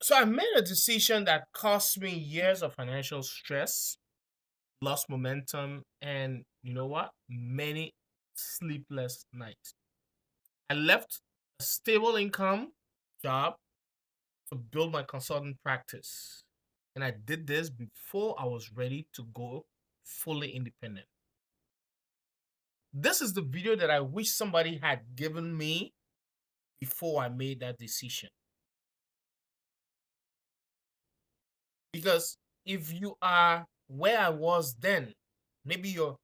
So I made a decision that cost me years of financial stress, lost momentum, and you know what? Many sleepless nights. I left a stable income job to build my consulting practice. And I did this before I was ready to go fully independent. This is the video that I wish somebody had given me before I made that decision. Because if you are where I was then, maybe you're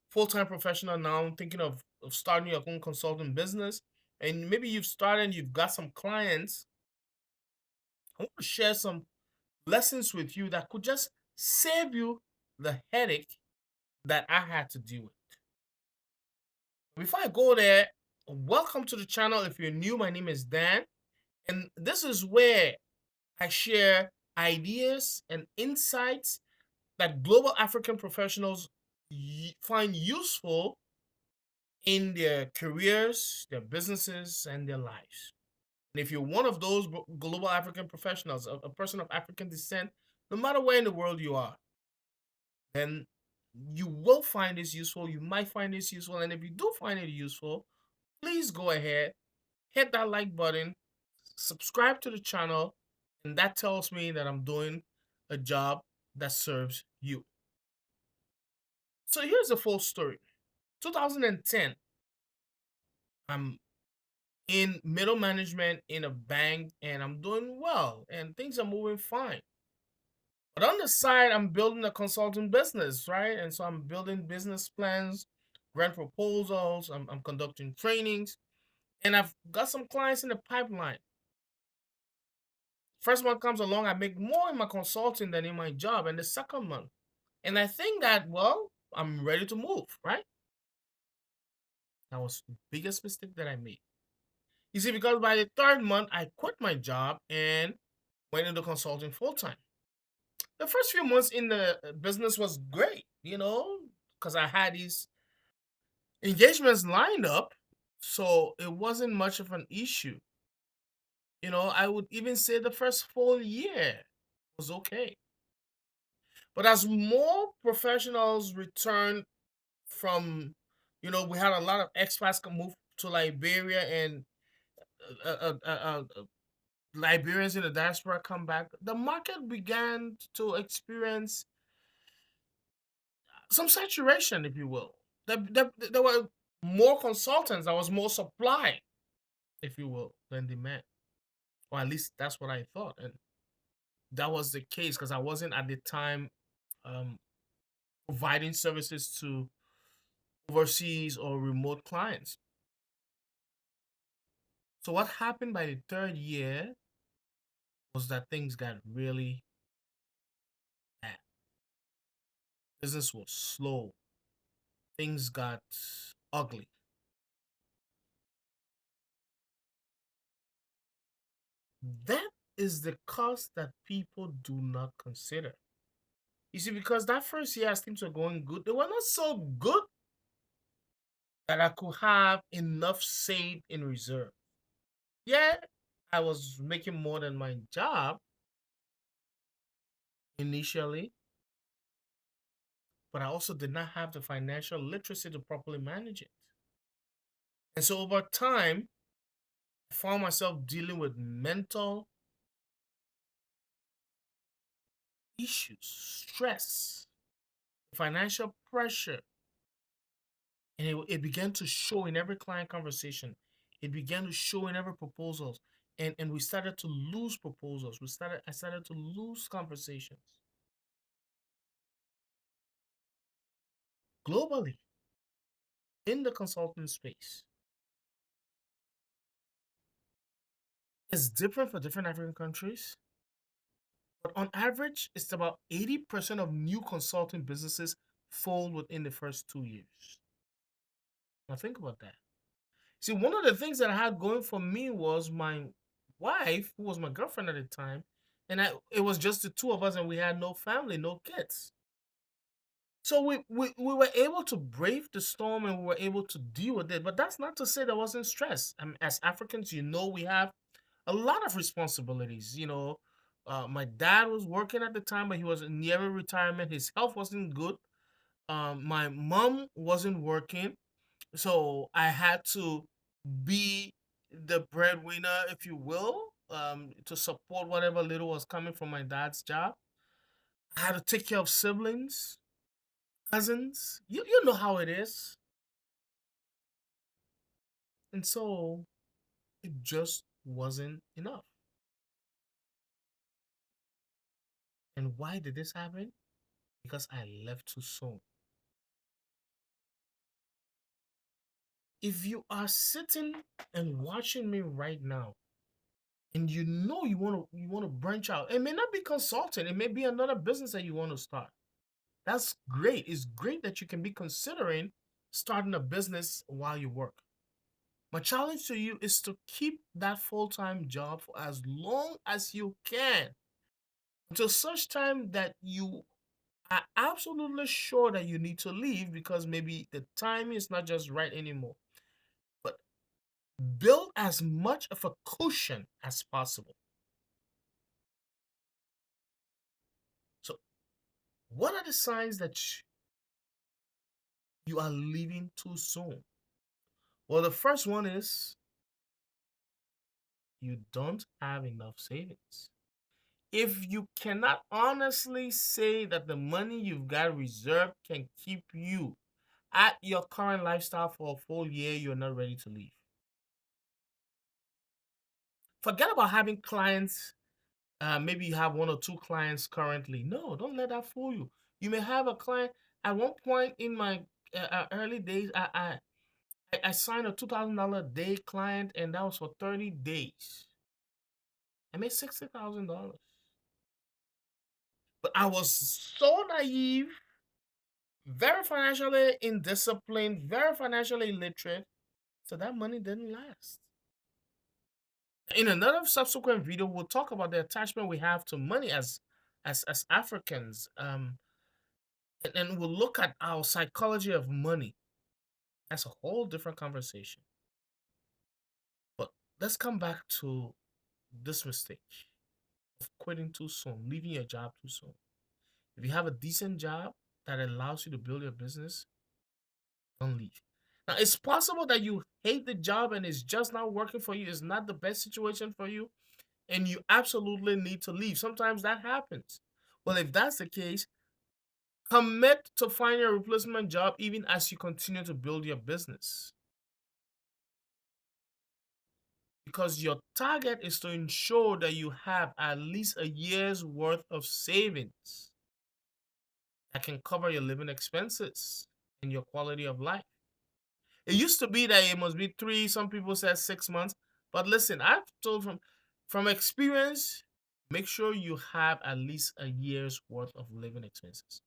full-time professional now thinking of starting your own consulting business, and maybe you've started, you've got some clients. I want to share some lessons with you that could just save you the headache that I had to deal with. Before I go there, welcome to the channel. If you're new, my name is Dan, and this is where I share ideas and insights that global African professionals find useful in their careers, their businesses, and their lives. And if you're one of those global African professionals, a person of African descent, no matter where in the world you are, then you will find this useful. You might find this useful. And if you do find it useful, please go ahead, hit that like button, subscribe to the channel, and that tells me that I'm doing a job that serves you. So here's the full story. 2010, I'm in middle management in a bank and I'm doing well and things are moving fine. But on the side, I'm building a consulting business, right? And so I'm building business plans, grant proposals, I'm conducting trainings, and I've got some clients in the pipeline. First month comes along, I make more in my consulting than in my job, and the second month. And I think that, well, I'm ready to move, right? That was the biggest mistake that I made. You see, because by the third month, I quit my job and went into consulting full time. The first few months in the business was great, because I had these engagements lined up. So it wasn't much of an issue. I would even say the first full year was okay. But as more professionals returned from, we had a lot of expats move to Liberia and Liberians in the diaspora come back, the market began to experience some saturation, if you will. There were more consultants, there was more supply, if you will, than demand. Or at least that's what I thought. And that was the case because I wasn't at the time um, providing services to overseas or remote clients. So what happened by the third year was that things got really bad. Business was slow. Things got ugly. That is the cost that people do not consider. You see, because that first year as things were going good, they were not so good that I could have enough saved in reserve. Yeah, I was making more than my job initially, but I also did not have the financial literacy to properly manage it. And so over time, I found myself dealing with mental issues, stress, financial pressure. And it began to show in every client conversation. It began to show in every proposals. And we started to lose proposals. I started to lose conversations globally in the consulting space. It's different for different African countries, but on average, it's about 80% of new consulting businesses fold within the first 2 years. Now think about that. See, one of the things that I had going for me was my wife, who was my girlfriend at the time, and it was just the two of us, and we had no family, no kids. So we were able to brave the storm and we were able to deal with it. But that's not to say there wasn't stress. I mean, as Africans, we have a lot of responsibilities, My dad was working at the time, but he was nearing retirement. His health wasn't good. My mom wasn't working, so I had to be the breadwinner, if you will, to support whatever little was coming from my dad's job. I had to take care of siblings, cousins. You know how it is. And so it just wasn't enough. And why did this happen? Because I left too soon. If you are sitting and watching me right now, and you know you want to branch out, it may not be consulting, it may be another business that you want to start. That's great. It's great that you can be considering starting a business while you work. My challenge to you is to keep that full-time job for as long as you can until such time that you are absolutely sure that you need to leave because maybe the time is not just right anymore. But build as much of a cushion as possible. So, what are the signs that you are leaving too soon? Well, the first one is you don't have enough savings. If you cannot honestly say that the money you've got reserved can keep you at your current lifestyle for a full year, you're not ready to leave. Forget about having clients. Maybe you have one or two clients currently. No, don't let that fool you. You may have a client. At one point in my early days, I signed a $2,000 a day client, and that was for 30 days. I made $60,000. But I was so naive, very financially indisciplined, very financially illiterate, so that money didn't last. In another subsequent video, we'll talk about the attachment we have to money as Africans. And we'll look at our psychology of money. That's a whole different conversation. But let's come back to this mistake of quitting too soon, leaving your job too soon. If you have a decent job that allows you to build your business, don't leave. Now, it's possible that you hate the job and it's just not working for you, it's not the best situation for you, and you absolutely need to leave. Sometimes that happens. Well, if that's the case, commit to finding a replacement job even as you continue to build your business. Because your target is to ensure that you have at least a year's worth of savings that can cover your living expenses and your quality of life. It used to be that it must be three, some people said 6 months. But listen, I've told from experience, make sure you have at least a year's worth of living expenses.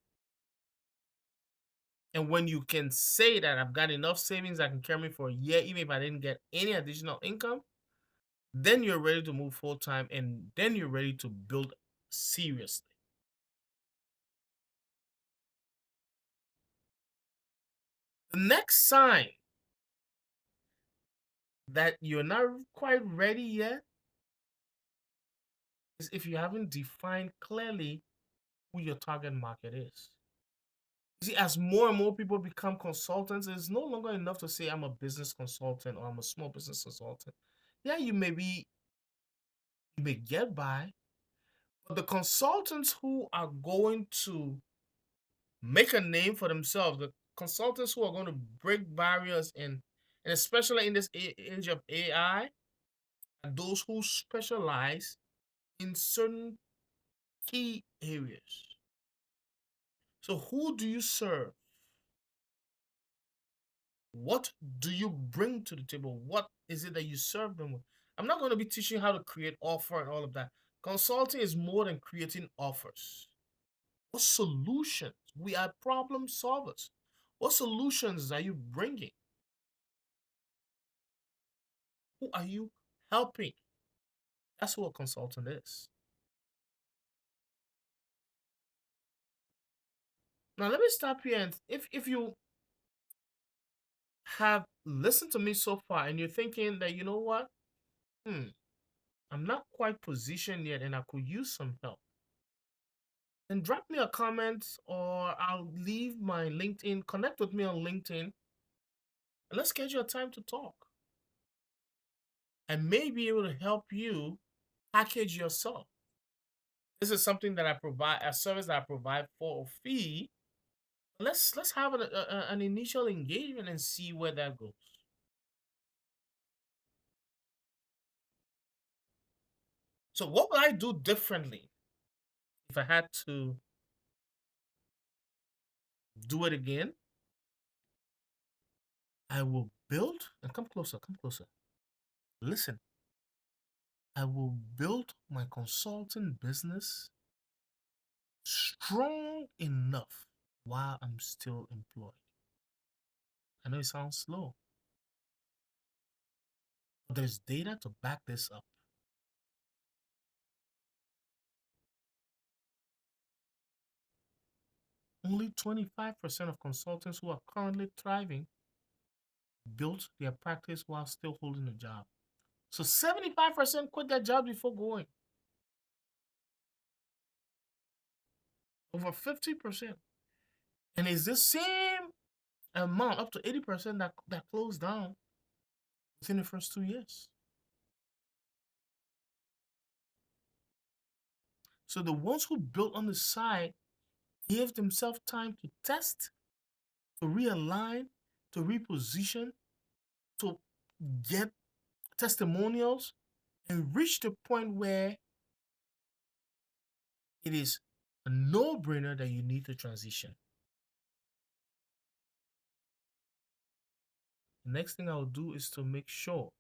And when you can say that I've got enough savings that can carry me for a year, even if I didn't get any additional income, then you're ready to move full time and then you're ready to build seriously. The next sign that you're not quite ready yet is if you haven't defined clearly who your target market is. You see, as more and more people become consultants, it's no longer enough to say I'm a business consultant or I'm a small business consultant. Yeah, you may get by, but the consultants who are going to make a name for themselves, the consultants who are going to break barriers and especially in this age of AI, are those who specialize in certain key areas. So who do you serve? What do you bring to the table? What is it that you serve them with? I'm not going to be teaching how to create offer and all of that. Consulting is more than creating offers. What solutions? We are problem solvers. What solutions are you bringing? Who are you helping? That's what a consultant is. Now let me stop here, and if you have listened to me so far and you're thinking that you know what, hmm, I'm not quite positioned yet and I could use some help, then drop me a comment or I'll leave my LinkedIn. Connect with me on LinkedIn and let's schedule a time to talk. I may be able to help you package yourself. This is something that I provide, a service that I provide for a fee. Let's have an initial engagement and see where that goes. So what would I do differently if I had to do it again? I will build and come closer, come closer. Listen, I will build my consulting business strong enough while I'm still employed. I know it sounds slow, but there's data to back this up. Only 25% of consultants who are currently thriving built their practice while still holding a job. So 75% quit their job before going. Over 50%. And it's the same amount, up to 80% that closed down within the first 2 years. So the ones who built on the side gave themselves time to test, to realign, to reposition, to get testimonials, and reach the point where it is a no-brainer that you need to transition. The next thing I'll do is to make sure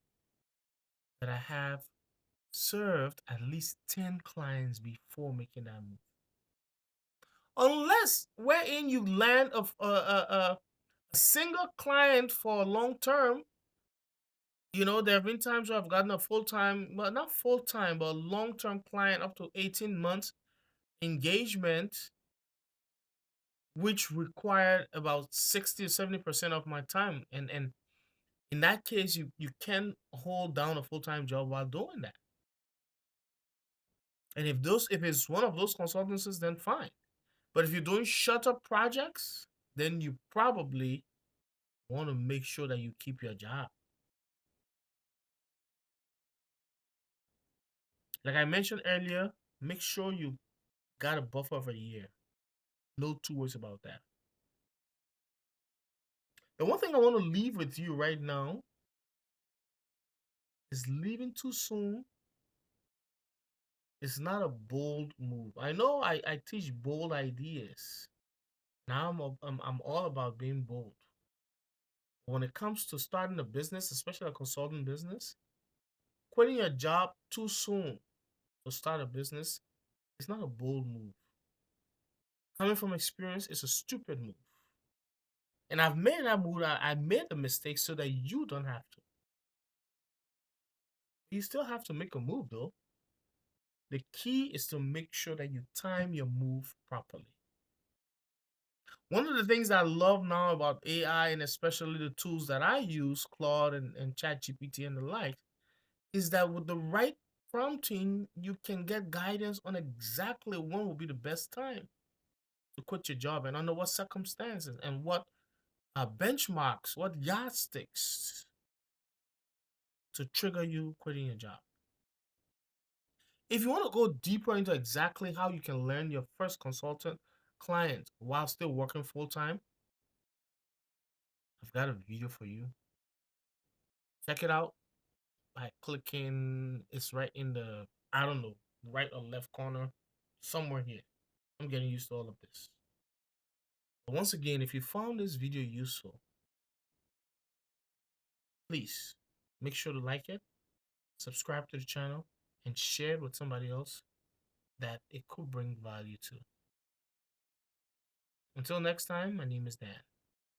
that I have served at least 10 clients before making that move. Unless wherein you land a single client for long term, there have been times where I've gotten a full time, well, not full time, but long term client up to 18 months engagement, which required about 60 or 70% of my time. And in that case, you can hold down a full time job while doing that. And if it's one of those consultancies, then fine. But if you're doing shorter projects, then you probably want to make sure that you keep your job. Like I mentioned earlier, make sure you got a buffer of a year. No two ways about that. The one thing I want to leave with you right now is leaving too soon is not a bold move. I know I teach bold ideas. Now I'm all about being bold. When it comes to starting a business, especially a consulting business, quitting your job too soon to start a business is not a bold move. Coming from experience, it's a stupid move. And I've made that move. I made the mistake so that you don't have to. You still have to make a move though. The key is to make sure that you time your move properly. One of the things I love now about AI and especially the tools that I use, Claude and ChatGPT and the like, is that with the right prompting, you can get guidance on exactly when will be the best time to quit your job and under what circumstances and what benchmarks, what yardsticks to trigger you quitting your job. If you want to go deeper into exactly how you can learn your first consultant client while still working full time, I've got a video for you. Check it out by clicking, it's right in the, I don't know, right or left corner, somewhere here. I'm getting used to all of this. But once again, if you found this video useful, please make sure to like it, subscribe to the channel, and share it with somebody else that it could bring value to. Until next time, my name is Dan.